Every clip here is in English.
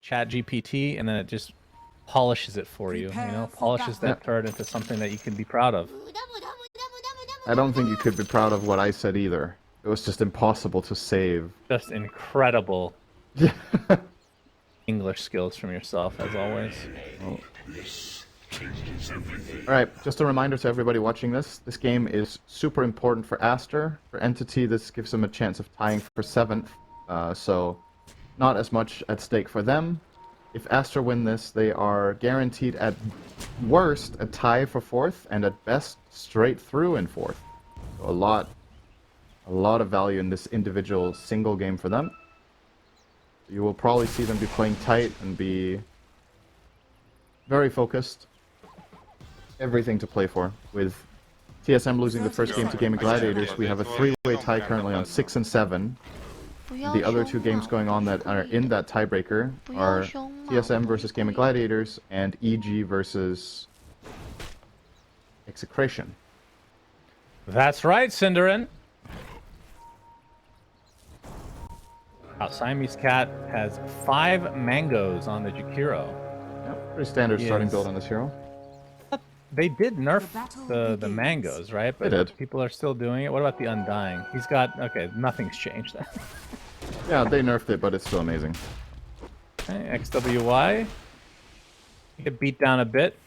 Chat GPT, and then it just polishes it for you. You know, polishes that turd into something that you can be proud of. I don't think you could be proud of what I said either. It was just impossible to save. Just incredible English skills from yourself, as always. Well. Alright, just a reminder to everybody watching this. This game is super important for Aster. For Entity, this gives them a chance of tying for 7th. So, not as much at stake for them. If Aster win this, they are guaranteed at worst a tie for 4th, and at best straight through in 4th. So a lot of value in this individual single game for them. You will probably see them be playing tight and be very focused. Everything to play for. With TSM losing the first game to Gaming Gladiators, we have a 3-way tie currently on 6 and 7. The other 2 games going on that are in that tiebreaker are TSM versus Gaming Gladiators and EG versus Execration. That's right, Cinderin. Siamese Cat has 5 mangoes on the Jakiro. Yep, pretty standard starting build on this hero. They did nerf the mangoes, right? But they did. People are still doing it. What about the Undying? He's got... Okay, nothing's changed then. Yeah, they nerfed it, but it's still amazing. Okay, XWY. Get beat down a bit.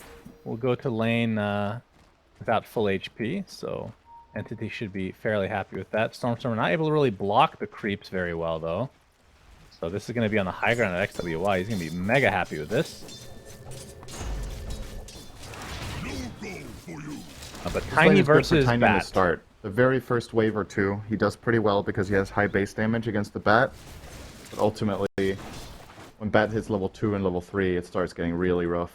We'll go to lane without full HP, so Entity should be fairly happy with that. Stormstormer not able to really block the creeps very well, though. So this is going to be on the high ground at XWY. He's going to be mega happy with this. But Tiny versus Tiny Bat. to start. The very first wave or 2, he does pretty well because he has high base damage against the Bat. But ultimately, when Bat hits level 2 and level 3, it starts getting really rough.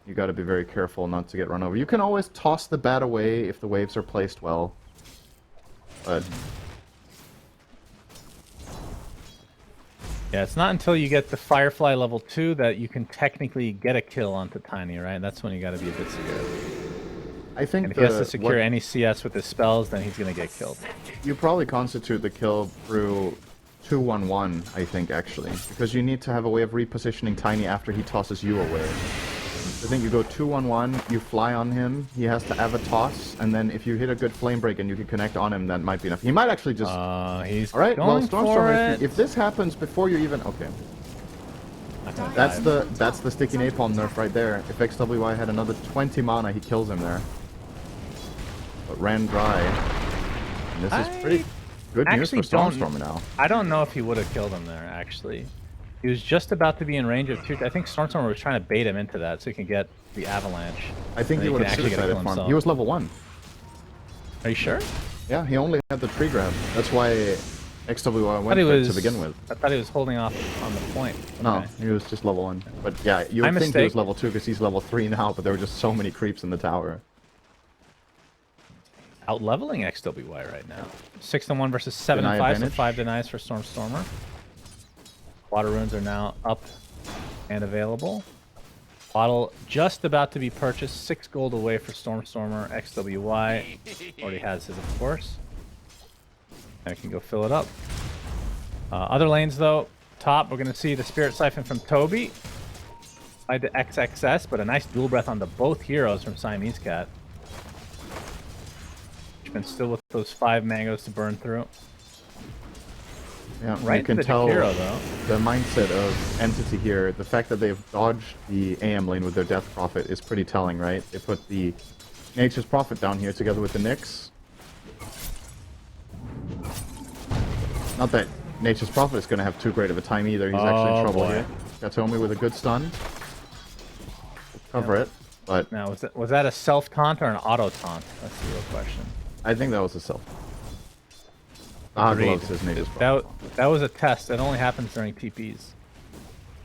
You got to be very careful not to get run over. You can always toss the Bat away if the waves are placed well. But... yeah, it's not until you get the Firefly level 2 that you can technically get a kill onto Tiny, right? That's when you got to be a bit scared. I think and if he has to secure any CS with his spells, then he's going to get killed. You probably constitute the kill through 2-1-1, I think, actually. Because you need to have a way of repositioning Tiny after he tosses you away. I think you go 2-1-1, you fly on him, he has to have a toss, and then if you hit a good flame break and you can connect on him, that might be enough. He might actually just... he's Alright, well, Stormstormer, if this happens before you even... Okay. That's the sticky napalm nerf right there. If XWY had another 20 mana, he kills him there. But ran dry. And this is pretty good news for Stormstormer now. I don't know if he would have killed him there, actually. He was just about to be in range of tier 2. I think Stormstormer was trying to bait him into that so he can get the avalanche. I think he would have suicided for him. He was level 1. Are you sure? Yeah, he only had the tree grab. That's why XWY went for it to begin with. I thought he was holding off on the point. Okay. No, he was just level 1. But yeah, you would think he was level 2 because he's level 3 now, but there were just so many creeps in the tower. Out-leveling XWY right now. 6-1 versus 7-5, so 5 denies for Stormstormer. Water runes are now up and available. Bottle just about to be purchased. 6 gold away for Stormstormer. XWY already has his, of course. And I can go fill it up. Other lanes, though. Top, we're going to see the Spirit Siphon from Toby. Tied to XXS, but a nice dual breath onto both heroes from Siamese Cat. Been still with those 5 mangoes to burn through. Yeah, right, you can tell the mindset of Entity here. The fact that they've dodged the AM lane with their Death Prophet is pretty telling, right? They put the Nature's Prophet down here together with the Nyx. Not that Nature's Prophet is going to have too great of a time either. He's actually in trouble here. Gatomi with a good stun. Cover it, but... Now, was that a self-taunt or an auto-taunt? That's the real question. I think that was a self. Gloves his Nature's Prophet. That was a test. That only happens during TPs.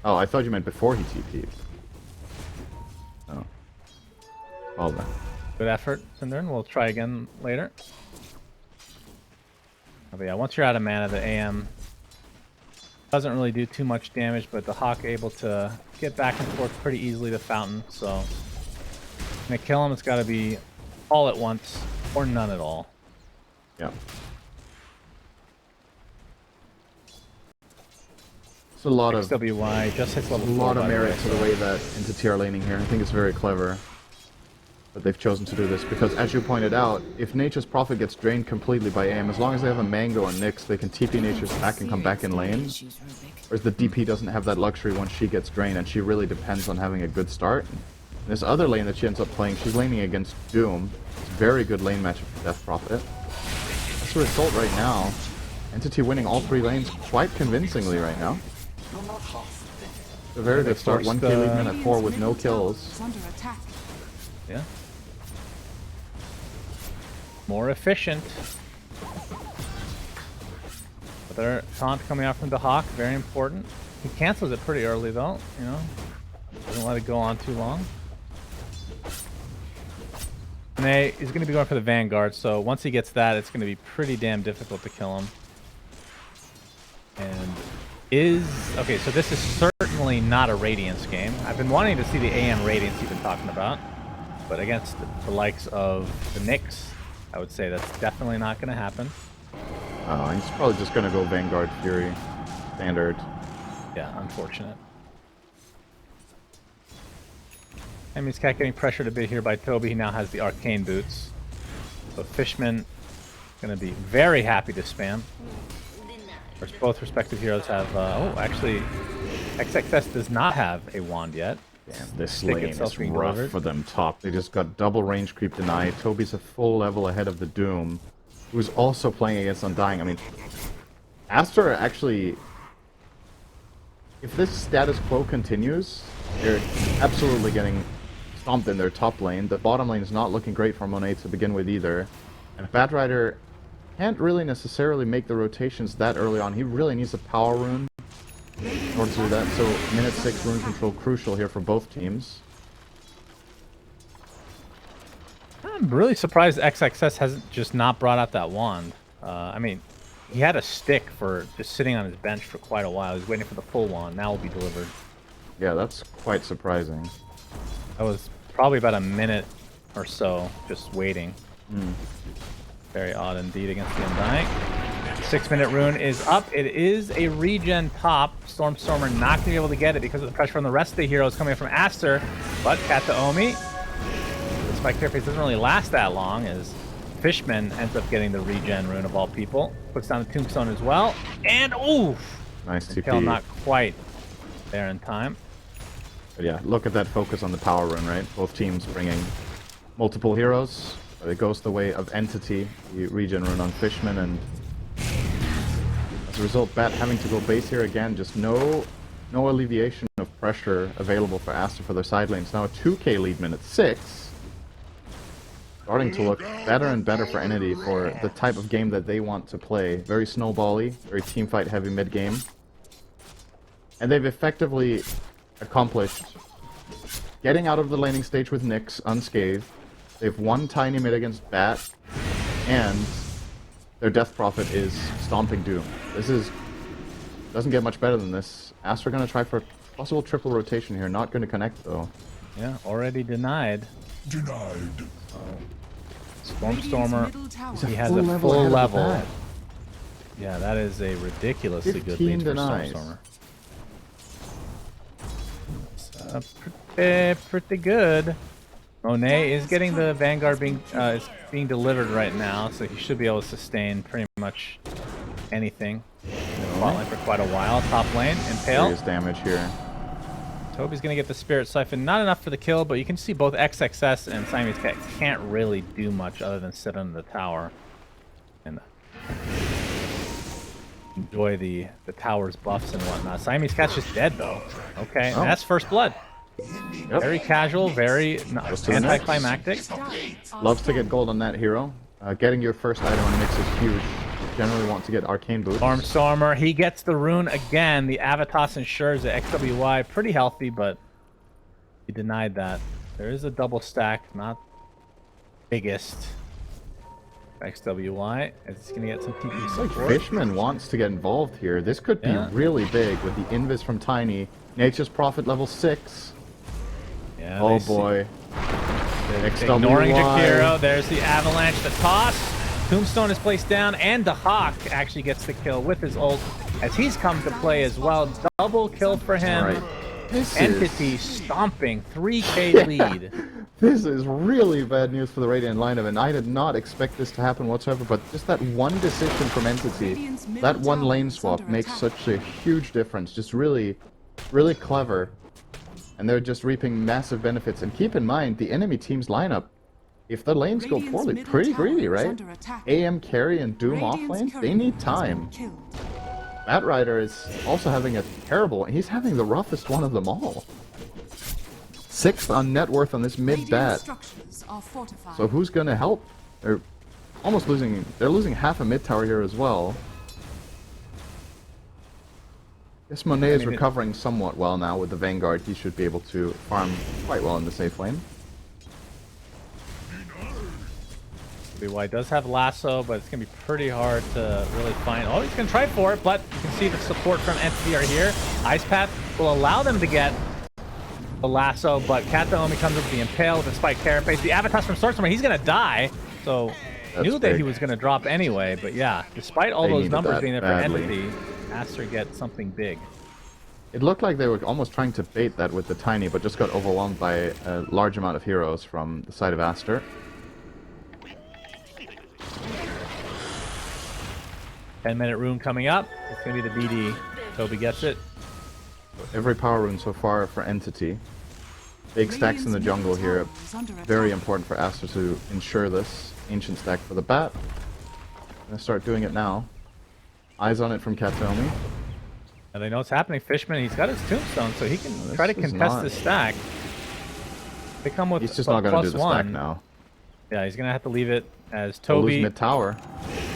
Oh, I thought you meant before he TP'd. Oh. Well then. Good effort, Cinderin. We'll try again later. Oh, but yeah, once you're out of mana, the AM doesn't really do too much damage, but the Hawk able to get back and forth pretty easily to Fountain, so... to kill him, it's got to be all at once, or none at all. Yeah. a lot of XWY just hits level 4. a lot of by the merit way, to the way that Entity are laning here. I think it's very clever. But they've chosen to do this because, as you pointed out, if Nature's Prophet gets drained completely by AM, as long as they have a Mango on Nyx, they can TP Nature's back and come back in lane. Whereas the DP doesn't have that luxury once she gets drained, and she really depends on having a good start. In this other lane that she ends up playing, she's laning against Doom. It's a very good lane matchup for Death Prophet. That's the result right now. Entity winning all 3 lanes quite convincingly right now. A very good start. 1k lead in at 4 with no kills. Yeah. More efficient. But their taunt coming out from the Hawk, very important. He cancels it pretty early though, you know. Doesn't let it go on too long. And he's going to be going for the Vanguard, so once he gets that, it's going to be pretty damn difficult to kill him. And okay, so this is certainly not a Radiance game. I've been wanting to see the AM Radiance you've been talking about, but against the likes of the Nyx, I would say that's definitely not going to happen. He's probably just going to go Vanguard Fury. Standard. Yeah, unfortunate. Enemy's cat getting pressured a bit here by Toby. He now has the Arcane Boots. So Fishman going to be very happy to spam. Of course, both respective heroes have... oh, actually, XXS does not have a wand yet. Damn, this lane is rough for them top. They just got double range creep denied. Toby's a full level ahead of the Doom, who's also playing against Undying. I mean, Aster actually... If this status quo continues, they're absolutely getting stomped in their top lane. The bottom lane is not looking great for Monet to begin with either. And Fat Rider can't really necessarily make the rotations that early on. He really needs a power rune in order to do that. So minute 6 rune control crucial here for both teams. I'm really surprised XXS hasn't just not brought out that wand. I mean, he had a stick for just sitting on his bench for quite a while. He's waiting for the full wand. Now will be delivered. Yeah, that's quite surprising. That was probably about a minute or so just waiting. Very odd indeed against the Undying. 6-minute rune is up. It is a regen top. Stormer not going to be able to get it because of the pressure from the rest of the heroes coming from Aster. But Kataomi, the Spike Clearface doesn't really last that long as Fishman ends up getting the regen rune of all people. Puts down the Tombstone as well. And oof! Nice TP. Kill not quite there in time. But yeah, look at that focus on the power rune, right? Both teams bringing multiple heroes. It goes the way of Entity, the regen rune on Fishman, and as a result, Bat having to go base here again. Just no alleviation of pressure available for Aster for their side lanes. Now a 2k lead, minute 6. Starting to look better and better for Entity for the type of game that they want to play. Very snowbally, very teamfight heavy mid game. And they've effectively accomplished getting out of the laning stage with Nyx unscathed. They've won tiny mid against Bat, and their Death Prophet is stomping Doom. Doesn't get much better than this. Aster gonna try for a possible triple rotation here. Not gonna connect though. Yeah, already denied. Stormer, he has a full level. Yeah, that is a ridiculously good lead for Stormer. Pretty good. Monet is getting the Vanguard is being delivered right now, so he should be able to sustain pretty much anything in the bot lane for quite a while. Top lane, Impale. Serious damage here. Toby's gonna get the Spirit Siphon. Not enough for the kill, but you can see both XXS and Siamese Cat can't really do much other than sit under the tower and enjoy the tower's buffs and whatnot. Siamese Cat's just dead though. Okay, and that's first blood. Yep. Very casual, very anticlimactic. Loves to get gold on that hero. Getting your first item on Nyx is huge. Generally want to get Arcane Boots. Stormer, he gets the rune again. The Avatos ensures that XWY pretty healthy, but he denied that. There is a double stack, not biggest. XWY is going to get some TP support. Fishman wants to get involved here. This could be really big with the Invis from Tiny. Nature's Prophet level 6. Yeah, oh boy. Ignoring Jakiro. There's the Avalanche, the toss. Tombstone is placed down, and the Hawk actually gets the kill with his ult as he's come to play as well. Double kill for him. Right. Entity stomping 3K lead. This is really bad news for the Radiant lineup, and I did not expect this to happen whatsoever, but just that one decision from Entity, that one lane swap makes such a huge difference. Just really, really clever. And they're just reaping massive benefits. And keep in mind, the enemy team's lineup, if the lanes go poorly, pretty greedy, right? AM carry and Doom off lane, they need time. Batrider is also having a terrible, he's having the roughest one of them all. 6th on net worth on this mid bat. So who's gonna help? They're almost losing, they're losing half a mid tower here as well. Guess Monet is recovering somewhat well now with the Vanguard. He should be able to farm quite well in the safe lane. BY does have lasso, but it's going to be pretty hard to really find. Oh, he's going to try for it, but you can see the support from Entity are here. Ice Path will allow them to get the lasso, but Kataomi comes with the Impale with the Spike Carapace. The Avatar from Sorcerer, he's going to die, so knew that he was going to drop anyway, but yeah, despite all those numbers being there for Entity, Aster gets something big. It looked like they were almost trying to bait that with the Tiny, but just got overwhelmed by a large amount of heroes from the side of Aster. 10-minute rune coming up. It's going to be the BD. Toby gets it. Every power rune so far for Entity. Big stacks in the jungle here. Very important for Aster to ensure this. Ancient stack for the bat. Gonna start doing it now. Eyes on it from Kataomi. And they know what's happening. Fishman, he's got his tombstone, so he can try to contest this stack. They come with he's just not going to do the stack now. Yeah, he's going to have to leave it as He'll Toby. lose mid-tower.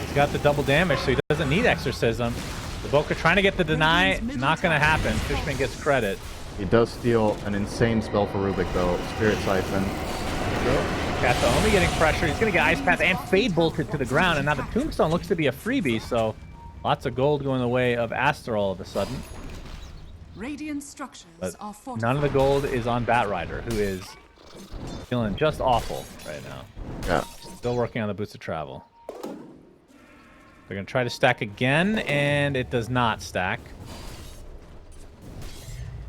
He's got the double damage, so he doesn't need Exorcism. The Boca trying to get the deny, not going to happen. Fishman gets credit. He does steal an insane spell for Rubik, though. Spirit Siphon. Kataomi getting pressure. He's going to get Ice Path and Fade bolted to the ground, and now the Tombstone looks to be a freebie, so lots of gold going the way of Aster all of a sudden. Radiant structures are fortified. None of the gold is on Batrider, who is feeling just awful right now. Yeah. Still working on the boots of travel. They're going to try to stack again, and it does not stack.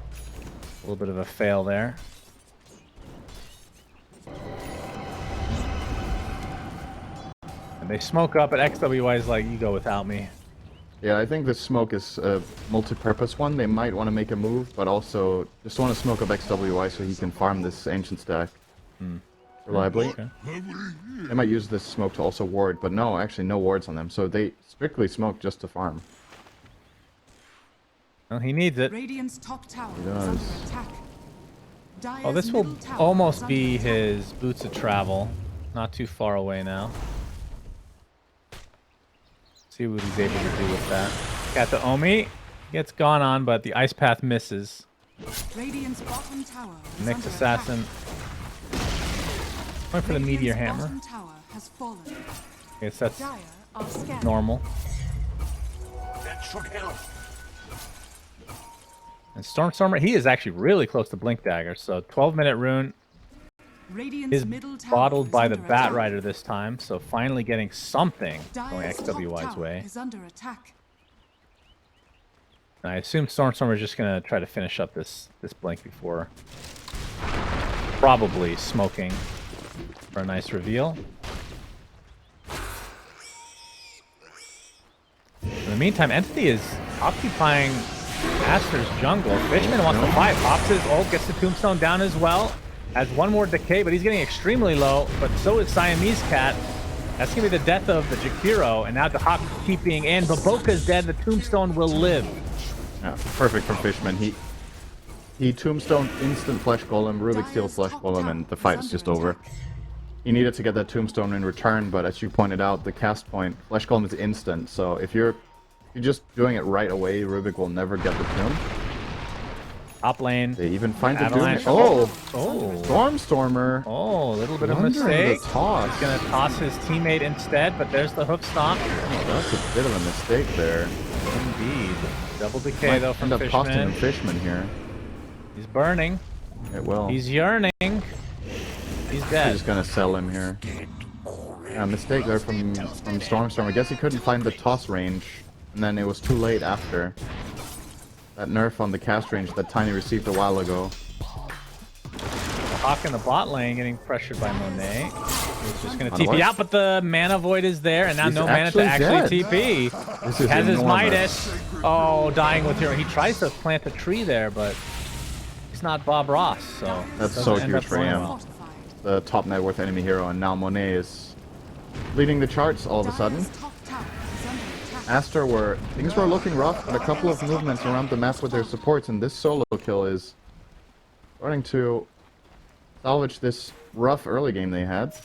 A little bit of a fail there. And they smoke up, but XWY is like, you go without me. Yeah, I think this smoke is a multi-purpose one. They might want to make a move, but also just want to smoke up XWY so he can farm this ancient stack reliably. Okay. They might use this smoke to also ward, but no, actually no wards on them. So they strictly smoke just to farm. Well, he needs it. Radiant's top tower He is under does. attack. Oh, this will almost be his boots of travel. Not too far away now. See what he's able to do with that. Kataomi gets gone on, but the Ice Path misses. Radiant's bottom tower is Next under assassin. Going for the Meteor Hammer. bottom tower has fallen. I guess that's Dire are scattered. normal. That should help. And Stormstormer, he is actually really close to Blink Dagger, so 12-minute rune Radiant's is middle tower bottled is by the under attack. Batrider this time, so finally getting something going Dire's top XWY's tower way. is under attack. I assume Stormstormer is just going to try to finish up this Blink before probably smoking for a nice reveal. In the meantime, Entity is occupying Aster's jungle. Fishman wants to fight. Pops his ult, gets the Tombstone down as well. Has one more decay, but he's getting extremely low. But so is Siamese Cat. That's going to be the death of the Jakiro. And now the Hawk keeping in. Baboka's dead. The Tombstone will live. Yeah, perfect from Fishman. He Tombstone instant Flesh Golem, Rubik steals Flesh Golem, and the fight is just over. He needed to get that Tombstone in return, but as you pointed out, the cast point, Flesh Golem is instant, so if you're just doing it right away, Rubik will never get the tomb. Top lane. They even find the Avalanche. doom. Oh! Oh. Stormstormer! Oh, a little bit of a Wondering mistake. the toss. He's going to toss his teammate instead, but there's the hoof stomp. Oh, that's a bit of a mistake there. Indeed. Double decay, Might though, from end up costing him Fishman. Fishman here. He's burning. It will. He's yearning. He's He's dead. just gonna sell him here. Dead already. Mistake there from Stormstorm. I guess he couldn't find the toss range, and then it was too late after. That nerf on the cast range that Tiny received a while ago. Hawk in the bot lane getting pressured by Monet. He's just going to TP out, but the mana void is there, and now He's no mana to actually TP. This He is has his enormous. Midas. Oh, dying with hero. He tries to plant a tree there, but he's not Bob Ross, so That's it so doesn't end huge up for going him. well. The top net worth enemy hero, and now Monet is leading the charts all of a sudden. Dire's top tower is under attack. Aster things were looking rough, but a couple of movements around the map with their supports, and this solo kill is starting to salvage this rough early game they had.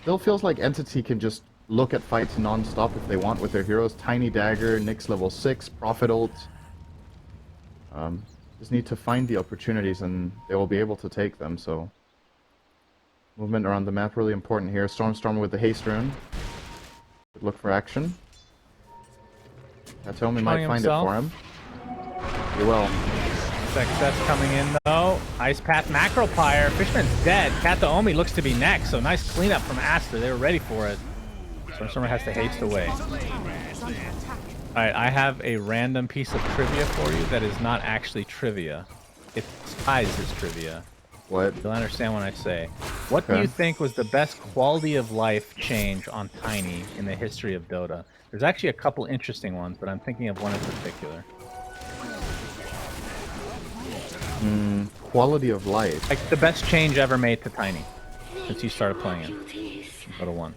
Still feels like Entity can just look at fights non-stop if they want with their heroes. Tiny Dagger, Nyx level 6, Prophet ult. Just need to find the opportunities and they will be able to take them, so... Movement around the map really important here. Stormstormer with the haste rune. Good look for action. Katomi might find it for him. He will. Success coming in though. Ice Path Macro Pyre. Fishman's dead. Kataomi looks to be next, so nice cleanup from Aster. They were ready for it. Stormstormer has to haste away. Alright, I have a random piece of trivia for you that is not actually trivia. It ties as trivia. What? You'll understand when I say. What do you think was the best quality of life change on Tiny in the history of Dota? There's actually a couple interesting ones, but I'm thinking of one in particular. Quality of life. Like the best change ever made to Tiny since you started playing it. Dota 1.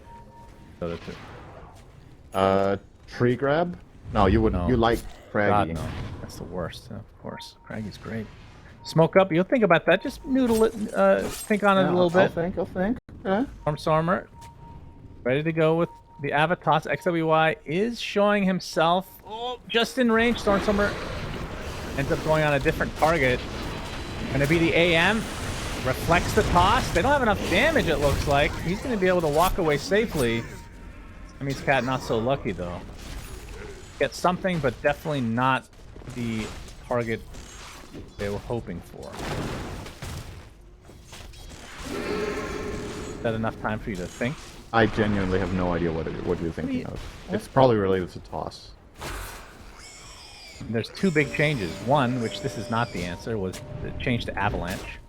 Dota 2. Tree grab? No, you wouldn't. No. You like Craggy. God, no. That's the worst, of course. Craggy's great. Smoke up. You'll think about that. Just noodle it. Think on it a little bit. I'll think. Okay. Stormstormer, ready to go with the Avatos. XWY is showing himself just in range. Stormstormer ends up going on a different target. Gonna be the AM. Reflects the toss. They don't have enough damage, it looks like. He's gonna be able to walk away safely. That means Cat not so lucky though. Get something, but definitely not the target they were hoping for. Is that enough time for you to think? I genuinely have no idea what you're thinking of. It's probably related to toss. There's two big changes. One, which this is not the answer, was the change to Avalanche.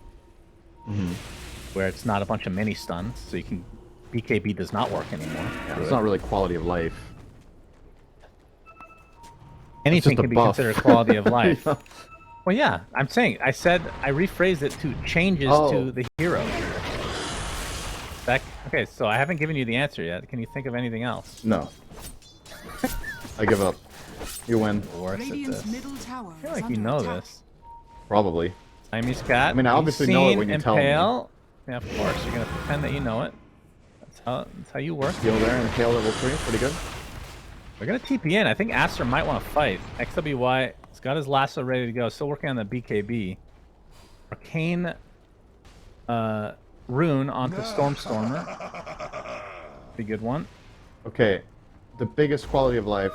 Where it's not a bunch of mini stuns, so you can... BKB does not work anymore. Yeah, it's not really quality of life. Anything just a can be buff. considered quality of life. Yeah. Well, yeah, I'm saying, I rephrased it to changes to the hero. Okay, so I haven't given you the answer yet. Can you think of anything else? No. I give up. You win. Worse at Radiant's this. middle tower I feel is like you under know attack. this. Probably. Siamese Cat. I mean, I obviously know it when you tell me. Impale. Yeah, of course. You're gonna pretend that you know it. That's how you work. Heal there and Kale level 3. Pretty good. We're gonna TP in. I think Aster might want to fight. XWY has got his lasso ready to go. Still working on the BKB. Arcane rune onto Stormstormer. Pretty good one. Okay. The biggest quality of life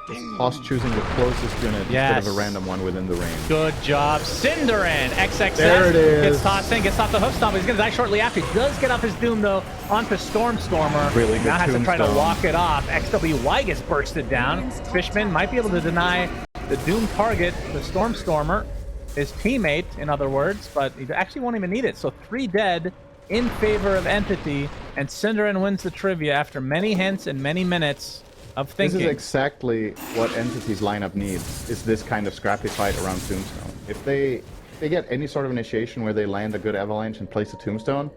is Toss choosing the closest unit instead of a random one within the range. Good job, Cinderin. XXX There it is. gets tossed in, gets off the hoof stomp. He's gonna die shortly after. He does get off his doom though onto Stormstormer. Really good now has to try to tombstone. walk it off. XWY gets bursted down. Fishman might be able to deny the doom target, the Stormstormer, his teammate, in other words, but he actually won't even need it. So 3 dead in favor of Entity, and Cinderin wins the trivia after many hints and many minutes of thinking. This is exactly what Entity's lineup needs, is this kind of scrappy fight around Tombstone. If they get any sort of initiation where they land a good Avalanche and place a Tombstone,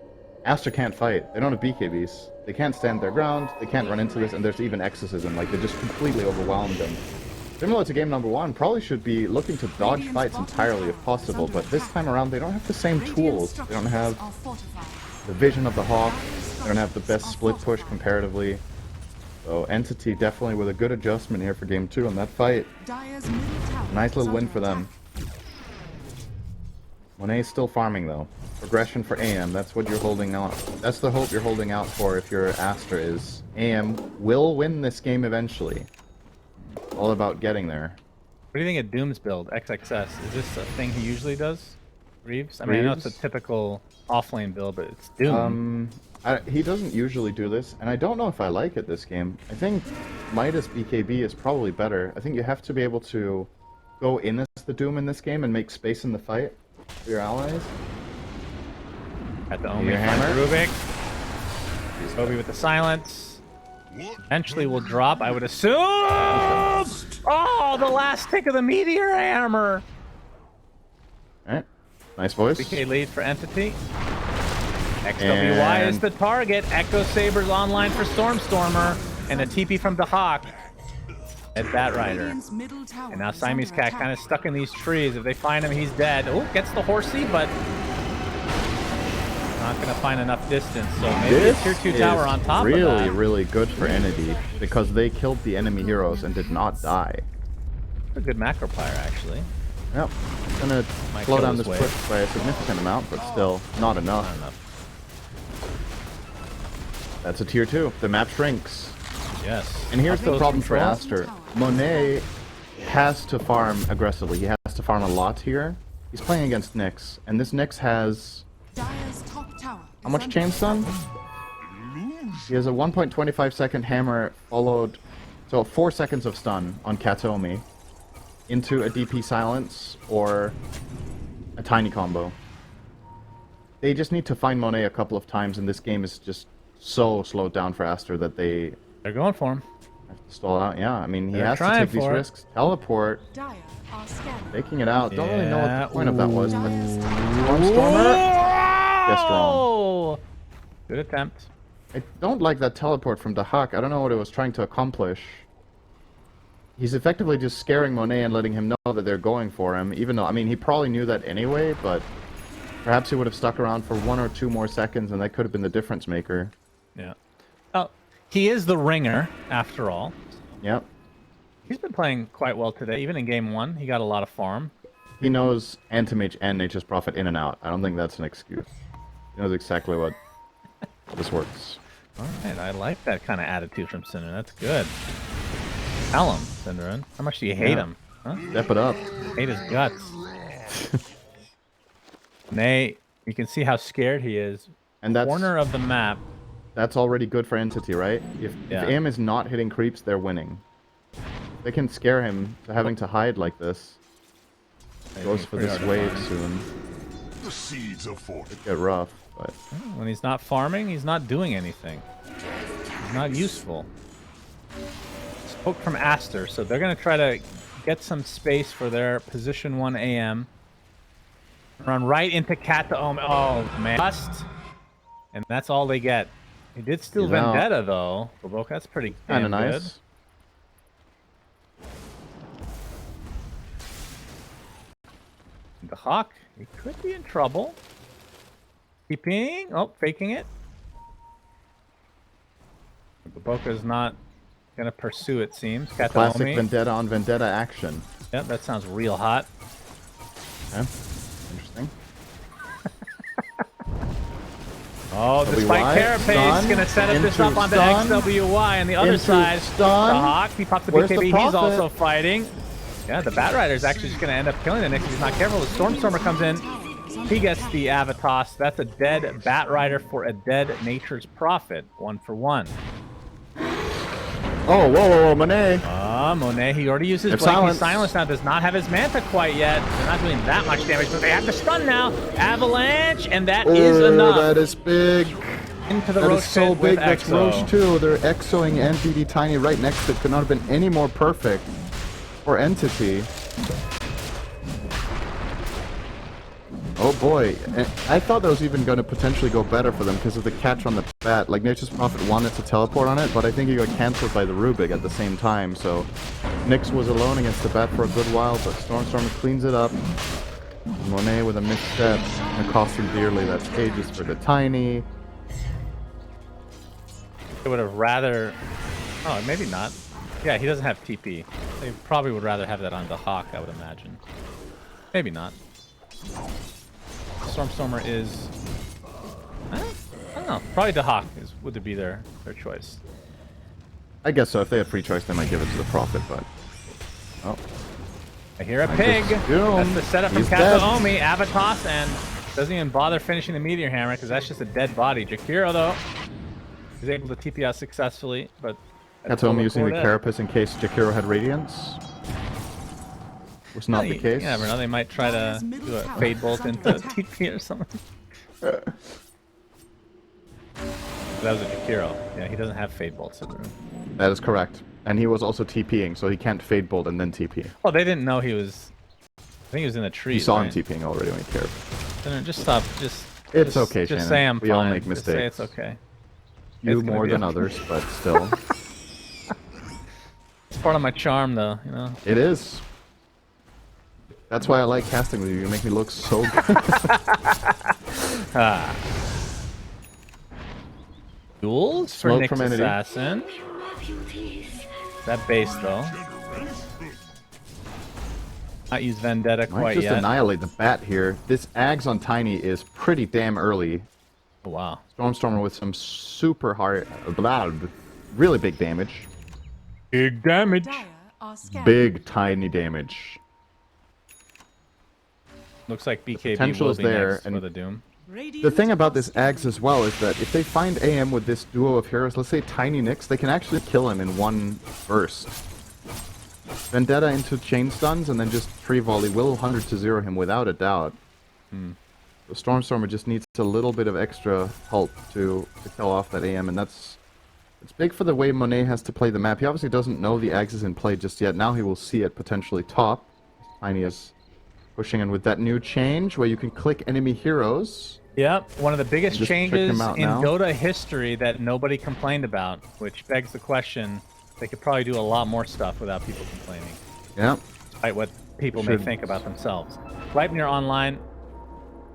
Aster can't fight. They don't have BKBs. They can't stand their ground, they can't run into this, and there's even Exorcism. Like, they just completely overwhelmed them. Similar to game number 1, probably should be looking to dodge fights entirely if possible, but this time around they don't have the same tools. They don't have the vision of the Hawk, they don't have the best split push comparatively. So Entity definitely with a good adjustment here for game 2 on that fight. Dire's middle tower Nice is little win under for them. attack. Monet's still farming though. Progression for AM, that's what you're holding out. That's the hope you're holding out for if you're Aster, is AM will win this game eventually. All about getting there. What do you think of Doom's build, XXS? Is this a thing he usually does? Reeves? I mean, I know it's a Reeves? typical offlane build, but it's Doom. He doesn't usually do this, and I don't know if I like it this game. I think Midas BKB is probably better. I think you have to be able to go in as the Doom in this game and make space in the fight for your allies. At the Omi hammer. Rubik. Kobe with the silence. Eventually will drop, I would assume. Oh, the last tick of the Meteor Hammer. Alright. Nice voice. BK lead for Entity. XWY is the target. Echo Saber's online for Stormstormer. And a TP from the Hawk at Batrider. Radiant's middle tower And now is Siamese under Cat attack. kind of stuck in these trees. If they find him, he's dead. Oh, gets the horsey, but not going to find enough distance. So maybe This a tier 2 tower on top really, of that. really good for Entity because they killed the enemy heroes and did not die. A good macro player, actually. Yep. Gonna Might slow kill down this this wave. push by a significant amount, but still not enough. Not enough. That's a tier 2. The map shrinks. Yes. And here's the Those problem for controls. Aster. Monet has to farm aggressively. He has to farm a lot here. He's playing against Nyx, and this Nyx has Dire's top tower how is much under chain stun? He has a 1.25 second hammer followed, so 4 seconds of stun on Katomi into a DP silence or a tiny combo. They just need to find Monet a couple of times, and this game is just so slowed down for Aster that they They're going for him. have to stall out. Yeah, I mean, he They're has to trying take these for it. risks. Teleport, Dire are scanning. taking it out. Don't really know what Yeah. the point of that was, but Dire's Stormstormer? Yes, strong. Oh! Good attempt. I don't like that teleport from the Hawk. I don't know what it was trying to accomplish. He's effectively just scaring Monet and letting him know that they're going for him, even though, I mean, he probably knew that anyway, but perhaps he would have stuck around for 1 or 2 more seconds, and that could have been the difference maker. Yeah. Oh, he is the ringer, after all. Yep. He's been playing quite well today. Even in game 1, he got a lot of farm. He knows Anti-Mage and Nature's Prophet in and out. I don't think that's an excuse. He knows exactly what this works. All right, I like that kind of attitude from Synderen. That's good. Tell him, Synderen. How much do you hate Yeah. him? Huh? Step it up. Hate his guts. Nay, you can see how scared he is. And that's Corner of the map. that's already good for Entity, right? If Yeah. AM is not hitting creeps, they're winning. They can scare him to having to hide like this. Goes for pretty this hard to wave find. soon. The seeds of fortitude. Get rough, but When he's not farming, he's not doing anything. He's not useful. Spoke from Aster, so they're going to try to get some space for their position 1 AM. Run right into Kataome. Oh, man. Bust. And that's all they get. He did steal He's out. Vendetta, though. Boboka, that's pretty kind damn of good. nice. The Hawk, he could be in trouble. Keeping. Oh, faking it. Boboka's not going to pursue, it seems. Classic Kataome. Vendetta on Vendetta action. Yep, that sounds real hot. Okay. Interesting. Oh, WY, despite Carapace stun, going to set up this into up onto stun, XWY. On the other into side, stun. the Hawk, he pops the Where's the BKB. He's Prophet? also fighting. Yeah, the Batrider is actually just going to end up killing the Nyx if he's not careful. The Stormstormer comes in. He gets the Avatos. That's a dead Batrider for a dead Nature's Prophet. 1 for 1. Oh, whoa, Monet. Monet, he already used his It's blink. silence. He's silenced now. Does not have his Manta quite yet. They're not doing that much damage, but they have the stun now. Avalanche, and that is enough. That is big. Into the That Roche is so pit with big. That's Exo. Roche too. They're exoing NBD Tiny right next to it. Could not have been any more perfect for Entity. Oh boy. And I thought that was even going to potentially go better for them because of the catch on the bat. Like, Nature's Prophet wanted to teleport on it, but I think he got cancelled by the Rubik at the same time. So Nyx was alone against the bat for a good while, but Stormstormer cleans it up. Monet with a misstep. It cost him dearly. That's Aegis for the Tiny. They would have rather... Oh, maybe not. Yeah, he doesn't have TP. They probably would rather have that on the Hawk, I would imagine. Maybe not. Stormstormer is... I don't know. Probably the Hawk would be their choice. I guess so. If they had free choice, they might give it to the Prophet, but... Oh. I hear a I pig. just assumed That's the setup from he's dead. Kataomi, Avatos, and Doesn't even bother finishing the Meteor Hammer because that's just a dead body. Jakiro, though, is able to TP out successfully, but... Katom using the Carapace in case Jakiro had Radiance. Was not the case. You never know, they might try to do a Fade Bolt into TP or something. That was a Jakiro. Yeah, he doesn't have Fade Bolts in the room. That is correct. And he was also TPing, so he can't Fade Bolt and then TP. Well, they didn't know he was... I think he was in the trees. You saw right? him TPing already when he cared. Just stop. It's okay, just Shannon. say I'm we fine. all make Just say mistakes. it's okay. You It's gonna more be than okay. others, but still. It's part of my charm, though, you know? It is. That's why I like casting with you. You make me look so good. Duels for Smoke Nyx from Entity. Assassin. That base, though. Not use Vendetta Might quite just yet. annihilate the bat here. This Ags on Tiny is pretty damn early. Oh, wow. Stormstormer with some super hard, really big damage. Big damage. Dire are scanning. Big, tiny damage. Looks like BKB potential will is be there, next and for the Doom. The thing about this Ags as well is that if they find AM with this duo of heroes, let's say Tiny Nyx, they can actually kill him in one burst. Vendetta into chain stuns and then just free volley will 100 to 0 him without a doubt. The Stormstormer just needs a little bit of extra help to kill off that AM, and it's big for the way Monet has to play the map. He obviously doesn't know the Ags is in play just yet. Now he will see it potentially top. Tiny is pushing in with that new change where you can click enemy heroes. Yep, one of the biggest Just check changes him out in now. Dota history that nobody complained about, which begs the question, they could probably do a lot more stuff without people complaining, Yeah. despite what people may Should. think about themselves. Leipnir online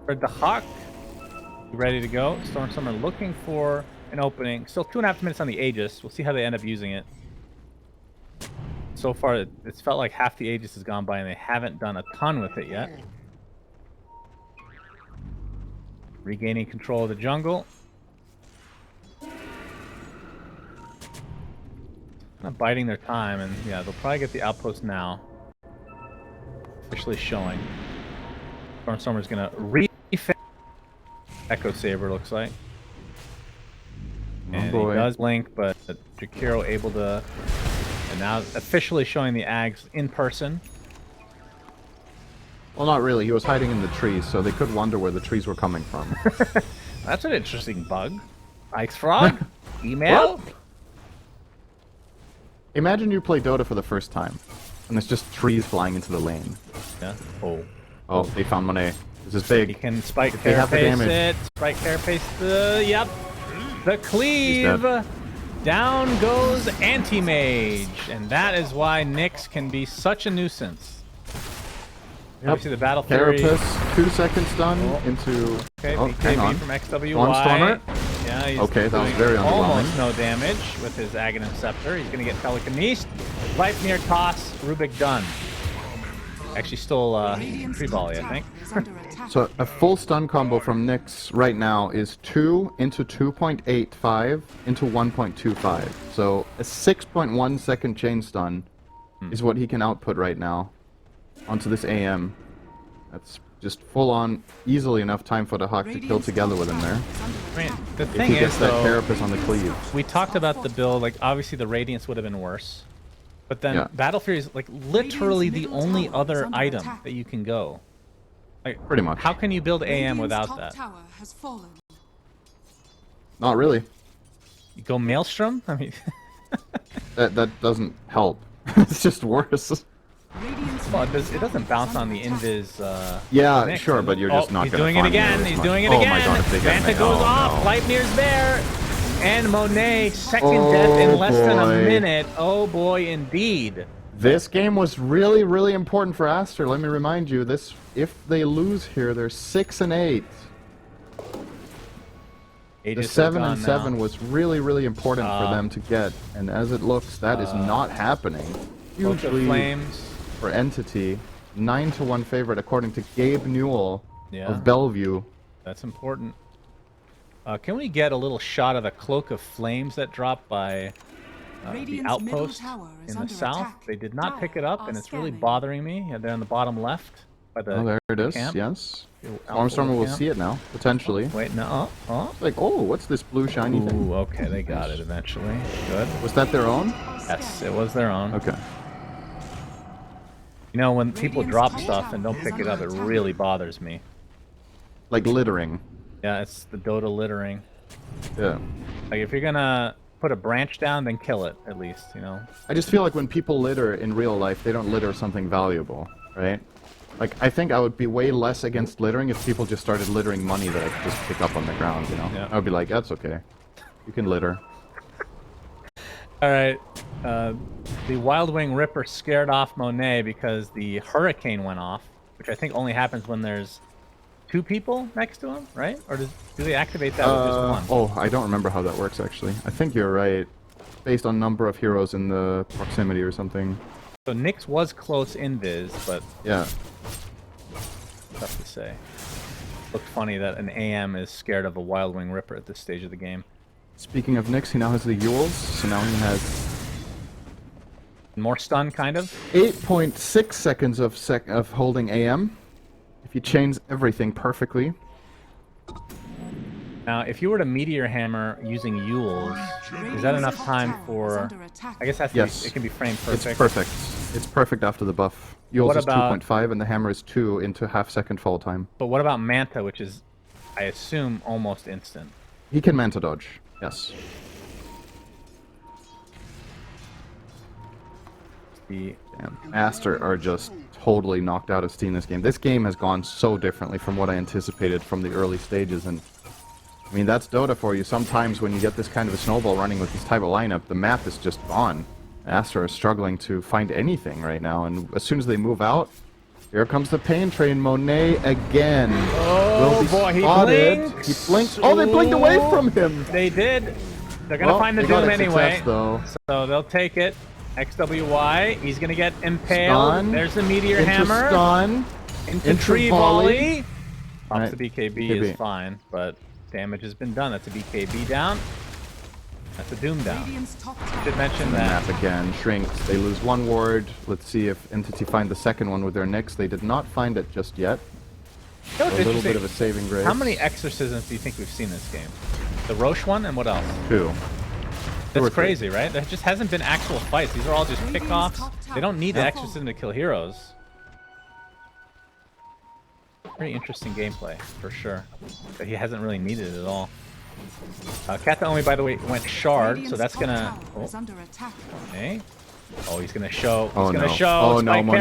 for the Hawk. Ready to go. Stormstormer looking for an opening. Still 2.5 minutes on the Aegis. We'll see how they end up using it. So far, it's felt like half the Aegis has gone by and they haven't done a ton with it yet. Regaining control of the jungle. Kind of biding their time, and yeah, they'll probably get the outpost now. Officially showing. Stormstormer's gonna Echo Saber, looks like. And boy. he does blink, but Jakiro able to... And now officially showing the Ags in person. Well, not really. He was hiding in the trees, so they could wonder where the trees were coming from. That's an interesting bug. Ice Frog? Email? What? Imagine you play Dota for the first time, and there's just trees flying into the lane. Yeah. Oh. Oh, they found Monet. This is He big. can spike They have the carapace damage. it. Spike carapace the... Yep. The cleave. dead. Down goes Anti-Mage. And that is why Nyx can be such a nuisance. Yep. Obviously the Battle Fury... Carapace, 2 seconds stun into... Okay, oh, hang BKB on. from XWY. Stormstormer? Yeah, he's Okay, that was doing very almost underwhelming. no damage with his Aghanim Scepter. He's going to get Telekinesis. Leipnir toss, Rubik done. Actually stole free volley, I think. So a full stun combo from Nyx right now is 2 into 2.85 into 1.25. So a 6.1 second chain stun is what he can output right now onto this AM. That's just full on, easily enough time for the Hawk to kill together with him there. I mean, the If thing he gets is, that though, Carapace on the cleave. we talked about the build, like, obviously the Radiance would have been worse. But then Yeah. Battle Fury is, like, literally the middle only tower is other under item attack. that you can go. Like, Pretty much. how can you build AM Radiant's without top that? tower has fallen. Not really. You go Maelstrom? I mean... That doesn't help. It's just worse. Radiant's Well, middle it doesn't tower is bounce on under the attack. invis. Yeah, mix, sure, is but it? you're just Oh, not he's gonna doing it farm again. near as He's much. doing it Oh again. my god, if they get Vanta me. goes Oh, off. no. Leipnir's there. And Monet, second Oh, death in less than a boy. minute. Oh boy, indeed. This game was really, really important for Aster. Let me remind you, this if they lose here, they're 6 and 8. The Aegis is 7 gone and 7 now. was really, really important for them to get, and as it looks, that is not happening. Huge Both the lead Flames. for Entity, 9-1 favorite according to Gabe Newell Yeah. of Bellevue. That's important. Can we get a little shot of the Cloak of Flames that dropped by the Radiant's middle outpost tower is in the under south? attack. They did not pick it Dire up, are and it's really scanning. bothering me. Yeah, they're on the bottom left. By the Oh, there it is. camp. Yes. Alpha Stormstormer will camp. see it now, potentially. Wait, no. Oh. It's like, oh, what's this blue shiny thing? Ooh, okay, they got it eventually. Good. Was that their own? Yes, it was their own. Okay. You know, when people drop stuff and don't pick it up, it really bothers me. Like littering. Yeah, it's the Dota littering. Yeah. Like, if you're gonna put a branch down, then kill it, at least, you know? I just feel like when people litter in real life, they don't litter something valuable, right? Like, I think I would be way less against littering if people just started littering money that I could just pick up on the ground, you know? Yeah. I would be like, that's okay. You can litter. Alright, the Wild Wing Ripper scared off Monet because the Hurricane went off, which I think only happens when there's 2 people next to him, right? Or do they activate that with just 1? Oh, I don't remember how that works, actually. I think you're right. Based on number of heroes in the proximity or something. So Nyx was close in Viz, but Yeah. tough to say. Looked funny that an AM is scared of a Wild Wing Ripper at this stage of the game. Speaking of Nyx, he now has the Yules, so now he has More stun, kind of? 8.6 seconds of holding AM. If you change everything perfectly. Now, if you were to Meteor Hammer using Yules, is that enough time for... I guess that's Yes. it can be frame perfect. It's perfect. It's perfect after the buff. Yules What is about- 2.5 and the hammer is 2 into half-second fall time. But what about Manta, which is, I assume, almost instant? He can Manta dodge. Yes. The And Aster are just totally knocked out of steam this game. This game has gone so differently from what I anticipated from the early stages, and I mean, that's Dota for you. Sometimes when you get this kind of a snowball running with this type of lineup, the map is just gone. Aster are struggling to find anything right now, and as soon as they move out, here comes the pain train. Monet again. Oh, Will be boy, he spotted. blinks. He blinks. Oh, they blinked away from him. They did. They're gonna Well, find the they got Doom a anyway. success, though. So they'll take it. XWY. He's gonna get impaled. Stun. There's the Meteor Into Hammer. stun. Into Into tree volley. volley. Pops Right. the BKB BKB. is fine, but damage has been done. That's a BKB down. That's a Doom down. Radiant's top Should tower. mention The that. map again shrinks. They lose 1 ward. Let's see if Entity find the second one with their Nyx. They did not find it just yet. You know what's A little interesting? bit of a saving grace. How many exorcisms do you think we've seen this game? The Roche one, and what else? 2. That's or three. crazy, right? There just hasn't been actual fights. These are all just pickoffs. They don't need the exorcism to kill heroes. Very interesting gameplay, for sure. But he hasn't really needed it at all. Kataomi, by the way, went shard, so Radiant's that's top gonna... tower is under attack. Okay. Oh, he's gonna show. He's Oh, gonna no. show. Oh, no, Spike Monet.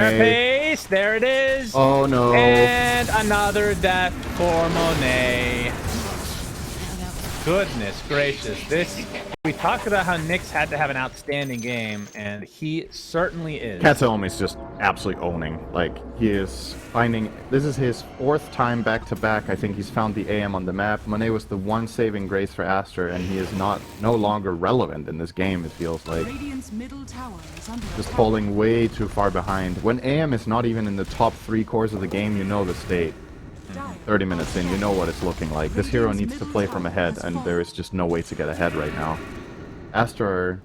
Carapace. There it is. Oh no. And another death for Monet. Goodness gracious. We talked about how Nyx had to have an outstanding game, and he certainly is. Kataomi's just absolutely owning. Like, he is finding... This is his 4th time back-to-back. I think he's found the AM on the map. Monet was the one saving grace for Aster, and he is no longer relevant in this game, it feels like. Radiant's middle tower is under Just attack. falling way too far behind. When AM is not even in the top 3 cores of the game, you know the state. 30 minutes in, you know what it's looking like. This hero needs to play from ahead, and there is just no way to get ahead right now. Aster are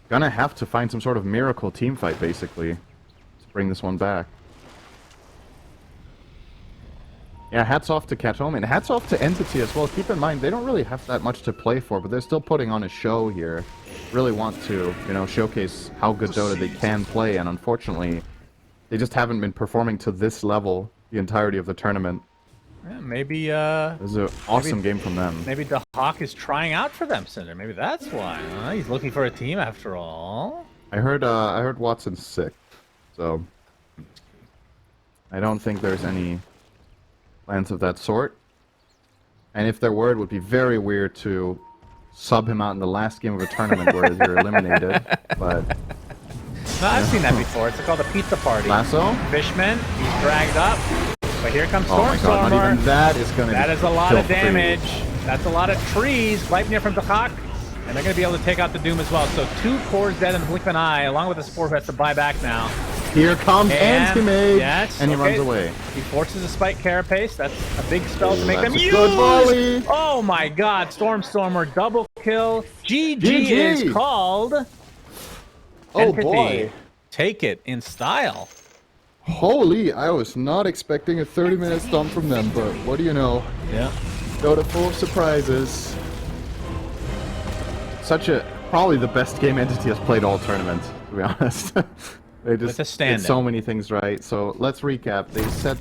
gonna have to find some sort of miracle team fight, basically, to bring this one back. Yeah, hats off to Kataomi, and hats off to Entity as well. Keep in mind, they don't really have that much to play for, but they're still putting on a show here. Really want to, you know, showcase how good Dota they can play, and unfortunately, they just haven't been performing to this level the entirety of the tournament. Yeah, maybe This is an awesome game from them. maybe the Hawk is trying out for them, Cinder. Maybe that's why. Huh? He's looking for a team after all. I heard Watson's sick, so I don't think there's any plans of that sort. And if there were, it would be very weird to sub him out in the last game of a tournament where you're eliminated. But No, I've seen that before. It's called a pizza party. Lasso? Fishman, he's dragged up. But here comes Oh my god, not even that is gonna That be is a lot kill of free. damage. That's a lot of trees. Lightning from the Hawk. And they're going to be able to take out the Doom as well. So 2 cores dead in the blink of an eye, along with the Spore who has to buy back now. Here comes Anti-Mage! Yes, And he okay. runs away. He forces a Spike Carapace. That's a big spell to make That's them a use. good volley. Oh my god, Stormer double kill. GG GG. is called. Oh Entity. boy. Take it in style. Holy, I was not expecting a 30-minute stomp from them, but what do you know? Yeah. Dota full of surprises. Probably the best game Entity has played all tournament, to be honest. They just With a did so stand-in. many things right. So let's recap. They set